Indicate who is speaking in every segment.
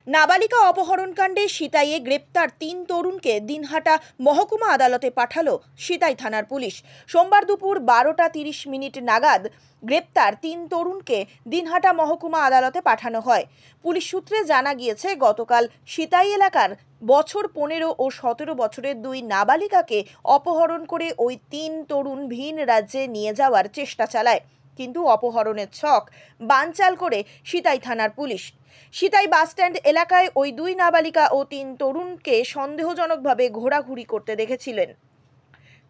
Speaker 1: নাবালিকা অপহরণকাণ্ডে সিতাইয়ে গ্রেপ্তার ৩ তরুণকে দিনহাটা মহকুমা আদালতে পাঠালো সিতাই থানার পুলিশ। সোমবার দুপুর 12টা 30 মিনিট নাগাদ গ্রেপ্তার ৩ তরুণকে দিনহাটা মহকুমা আদালতে পাঠানো হয়। পুলিশ সূত্রে জানা গিয়েছে, গতকাল সিতাই এলাকার বছর 15 ও 17 বছরের 2 নাবালিকাকে অপহরণ করে ওই 3 তরুণ ভিন রাজ্যে নিয়ে যাওয়ার চেষ্টা চালায়, কিন্তু অপহরণের ছক বানচাল করে সিতাই থানার পুলিশ। সিতাই বাসস্ট্যান্ড এলাকায় ওই 2 নাবালিকা ও 3 তরুণকে সন্দেহজনকভাবে ঘোরাঘুরি করতে দেখেছিলেন।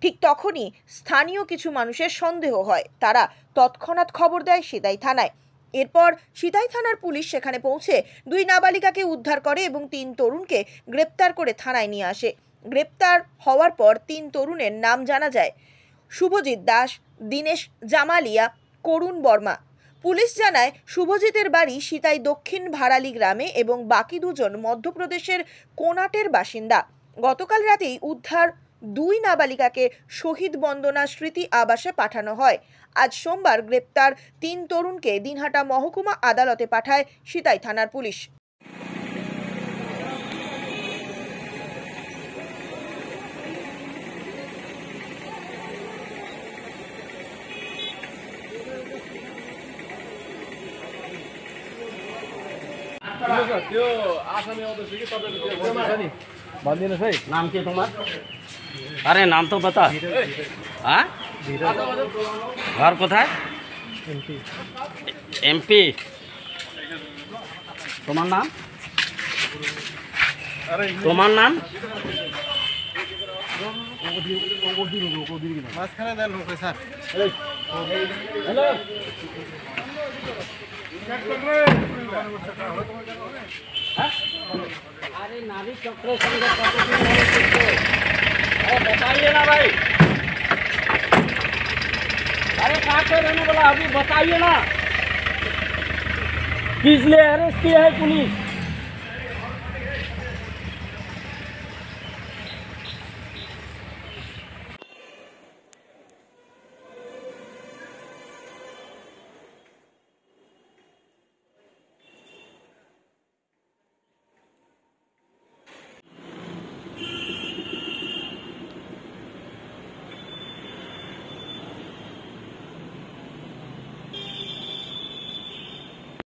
Speaker 1: ঠিক তখনই স্থানীয় কিছু মানুষের সন্দেহ হয়, তারা তৎক্ষণাৎ খবর দেয় সিতাই থানায়। এরপর সিতাই থানার পুলিশ সেখানে পৌঁছে 2 নাবালিকাকে উদ্ধার করে এবং 3 তরুণকে গ্রেপ্তার করে থানায় নিয়ে আসে। গ্রেপ্তার হওয়ার পর 3 তরুণের নাম জানা যায়: শুভজিৎ দাস, দীনেশ জামালিয়া, করুণ বর্মা। পুলিশ জানায়, শুভজিতের বাড়ি সিতাই দক্ষিণ ভারালি গ্রামে এবং বাকি দুজন মধ্যপ্রদেশের কোনাটের বাসিন্দা। গতকাল রাতেই উদ্ধার 2 নাবালিকাকে শহীদ বন্দনা স্মৃতি আবাসে পাঠানো হয়। আজ সোমবার গ্রেপ্তার 3 তরুণকে দিনহাটা মহকুমা আদালতে পাঠায় সিতাই থানার পুলিশ।
Speaker 2: नाम क्या तुम्हारा? अरे नाम तो बता। हाँ, घर कोথায়? एमपी। तुम्हारा नाम? तुम्हारा नाम? हेलो। अरे नारी चक्र अरे बताइए ना भाई, अरे क्या कर रहे हैं बोला, अभी बताइए ना, किस लिए अरेस्ट किया है पुलिस?